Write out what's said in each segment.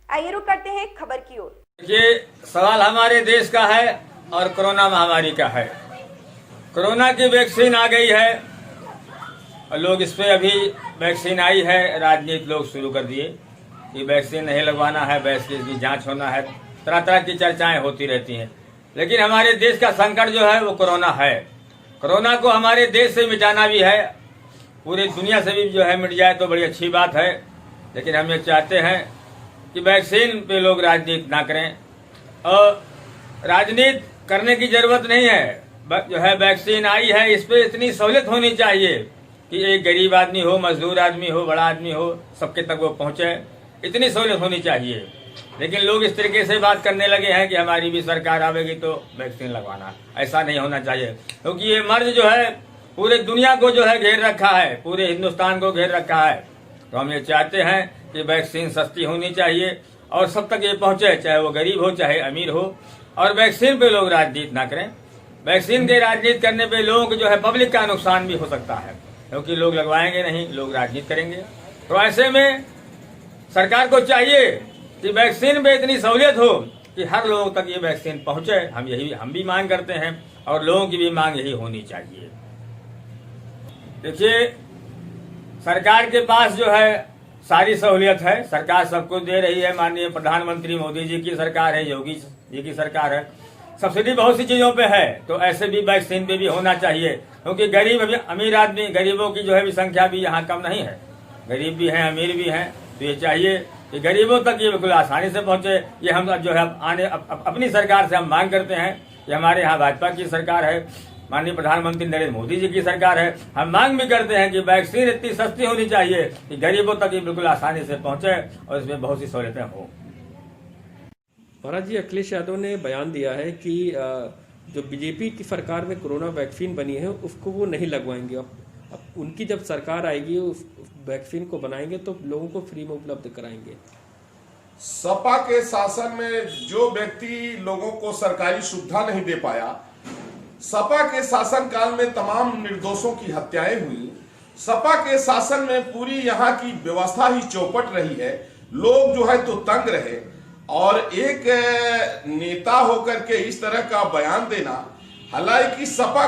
आइए रुक करते हैं खबर की ओर। ये सवाल हमारे देश का है और कोरोना महामारी का है। कोरोना की वैक्सीन आ गई है और लोग इस पे अभी वैक्सीन आई है, राजनीति लोग शुरू कर दिए कि वैक्सीन नहीं लगवाना है, वैक्सीन की जांच होना है, तरह तरह की चर्चाएं होती रहती हैं। लेकिन हमारे देश का संकट जो है वो कोरोना है। कोरोना को हमारे देश से मिटाना भी है, पूरी दुनिया से भी जो है मिट जाए तो बड़ी अच्छी बात है। लेकिन हम ये चाहते हैं कि वैक्सीन पे लोग राजनीति ना करें, और राजनीति करने की जरूरत नहीं है। जो है वैक्सीन आई है, इस पे इतनी सहूलियत होनी चाहिए कि एक गरीब आदमी हो, मजदूर आदमी हो, बड़ा आदमी हो, सबके तक वो पहुंचे, इतनी सहूलियत होनी चाहिए। लेकिन लोग इस तरीके से बात करने लगे हैं कि हमारी भी सरकार आवेगी तो वैक्सीन लगवाना। ऐसा नहीं होना चाहिए, क्योंकि ये मर्ज जो है पूरे दुनिया को जो है घेर रखा है, पूरे हिंदुस्तान को घेर रखा है। तो हम ये चाहते हैं कि वैक्सीन सस्ती होनी चाहिए और सब तक ये पहुंचे, चाहे वो गरीब हो चाहे अमीर हो, और वैक्सीन पे लोग राजनीति ना करें। वैक्सीन के राजनीति करने पे लोगों को जो है पब्लिक का नुकसान भी हो सकता है, क्योंकि लोग लगवाएंगे नहीं, लोग राजनीति करेंगे। तो ऐसे में सरकार को चाहिए कि वैक्सीन में इतनी सहूलियत हो कि हर लोगों तक ये वैक्सीन पहुंचे। हम भी मांग करते हैं और लोगों की भी मांग यही होनी चाहिए। देखिए, सरकार के पास जो है सारी सहूलियत है, सरकार सबको दे रही है। माननीय प्रधानमंत्री मोदी जी की सरकार है, योगी जी की सरकार है, सब्सिडी बहुत सी चीजों पे है। तो ऐसे भी वैक्सीन पे भी होना चाहिए, क्योंकि गरीब अमीर आदमी, गरीबों की जो है भी संख्या भी यहाँ कम नहीं है, गरीब भी हैं अमीर भी हैं। तो ये चाहिए कि गरीबों तक ये बिल्कुल आसानी से पहुंचे। ये हम जो है अपनी सरकार से हम मांग करते हैं कि हमारे यहाँ भाजपा की सरकार है, माननीय प्रधानमंत्री नरेंद्र मोदी जी की सरकार है, हम मांग भी करते हैं कि वैक्सीन इतनी सस्ती होनी चाहिए कि गरीबों तक ये बिल्कुल आसानी से पहुंचे और इसमें बहुत सी सहूलियतें हो। महाराज जी, अखिलेश यादव ने बयान दिया है कि जो बीजेपी की सरकार में कोरोना वैक्सीन बनी है उसको वो नहीं लगवाएंगे। अब उनकी जब सरकार आएगी उस वैक्सीन को बनाएंगे तो लोगों को फ्री में उपलब्ध कराएंगे। सपा के शासन में जो व्यक्ति लोगों को सरकारी सुविधा नहीं दे पाया, सपा के शासन काल में तमाम निर्दोषों की हत्याएं हुई, सपा के शासन में पूरी यहाँ की व्यवस्था ही चौपट रही है, लोग जो है तो तंग रहे। और एक नेता होकर के इस तरह का बयान देना, हालांकि सपा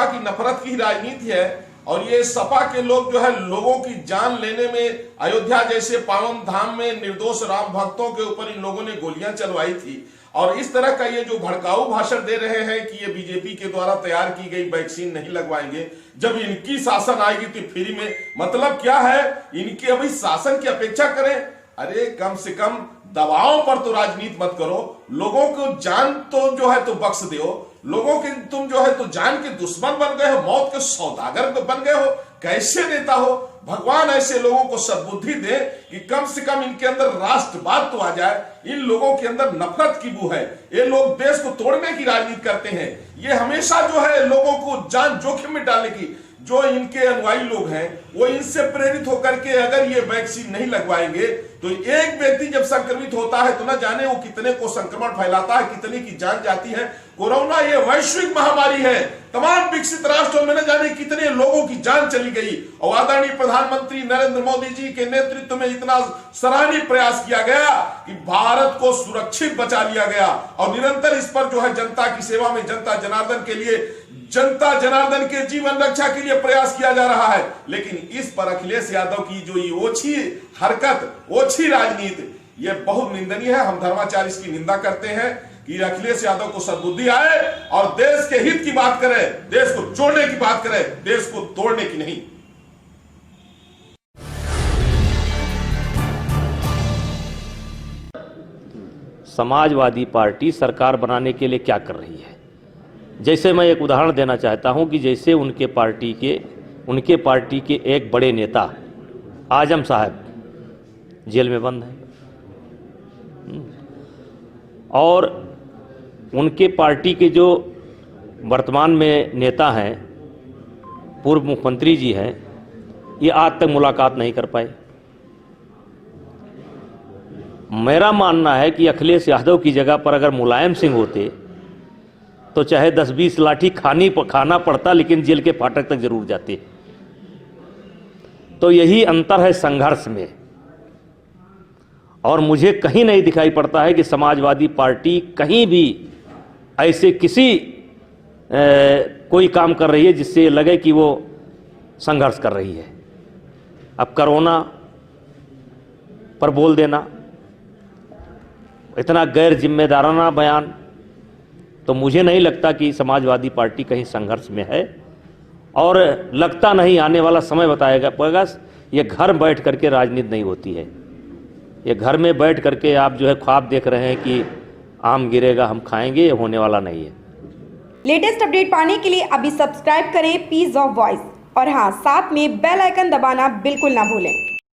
की नफरत की राजनीति है और ये सपा के लोग जो है लोगों की जान लेने में, अयोध्या जैसे पावन धाम में निर्दोष राम भक्तों के ऊपर इन लोगों ने गोलियां चलवाई थी। और इस तरह का ये जो भड़काऊ भाषण दे रहे हैं कि ये बीजेपी के द्वारा तैयार की गई वैक्सीन नहीं लगवाएंगे, जब इनकी शासन आएगी तो फ्री में, मतलब क्या है, इनके अभी शासन की अपेक्षा करें। अरे कम से कम दवाओं पर तो राजनीति मत करो, लोगों को जान तो जो है तो बख्श दो। लोगों के तुम जो है तो जान के दुश्मन बन गए हो, मौत के सौदागर बन गए हो। कैसे नेता हो? भगवान ऐसे लोगों को सद्बुद्धि दे कि कम से कम इनके अंदर राष्ट्रवाद तो आ जाए। इन लोगों के अंदर नफरत की बू है, ये लोग देश को तोड़ने की राजनीति करते हैं। ये हमेशा जो है लोगों को जान जोखिम में डालने की, जो इनके अनुयायी लोग हैं वो इनसे प्रेरित होकर के अगर ये वैक्सीन नहीं लगवाएंगे तो एक व्यक्ति जब संक्रमित होता है तो न जाने वो कितने को संक्रमण फैलाता है, कितने की जान जाती है। कोरोना ये वैश्विक महामारी है, तमाम विकसित राष्ट्रों में न जाने कितने लोगों की जान चली गई। और आदरणीय प्रधानमंत्री नरेंद्र मोदी जी के नेतृत्व में इतना सराहनीय प्रयास किया गया कि भारत को सुरक्षित बचा लिया गया और निरंतर इस पर जो है जनता की सेवा में, जनता जनार्दन के लिए, जनता जनार्दन के जीवन रक्षा के लिए प्रयास किया जा रहा है। लेकिन इस पर अखिलेश यादव की जो ये ओछी हरकत, ओछी राजनीति, ये बहुत निंदनीय है। हम धर्माचार्य इसकी निंदा करते हैं कि अखिलेश यादव को सद्बुद्धि आए और देश के हित की बात करे, देश को जोड़ने की बात करे, देश को तोड़ने की नहीं। समाजवादी पार्टी सरकार बनाने के लिए क्या कर रही है? जैसे मैं एक उदाहरण देना चाहता हूं कि जैसे उनके पार्टी के एक बड़े नेता आजम साहब जेल में बंद हैं, और उनके पार्टी के जो वर्तमान में नेता हैं, पूर्व मुख्यमंत्री जी हैं, ये आज तक मुलाकात नहीं कर पाए। मेरा मानना है कि अखिलेश यादव की जगह पर अगर मुलायम सिंह होते तो चाहे 10-20 लाठी खाना पड़ता, लेकिन जेल के फाटक तक जरूर जाते। तो यही अंतर है संघर्ष में। और मुझे कहीं नहीं दिखाई पड़ता है कि समाजवादी पार्टी कहीं भी ऐसे किसी कोई काम कर रही है जिससे लगे कि वो संघर्ष कर रही है। अब कोरोना पर बोल देना, इतना गैर जिम्मेदाराना बयान, तो मुझे नहीं लगता कि समाजवादी पार्टी कहीं संघर्ष में है, और लगता नहीं, आने वाला समय बताएगा पड़ेगा। ये घर बैठ करके राजनीति नहीं होती है। ये घर में बैठ करके आप जो है ख्वाब देख रहे हैं कि आम गिरेगा हम खाएंगे, ये होने वाला नहीं है। लेटेस्ट अपडेट पाने के लिए अभी सब्सक्राइब करें पीस ऑफ वॉइस और हाँ, साथ में बेल आइकन दबाना बिल्कुल ना भूलें।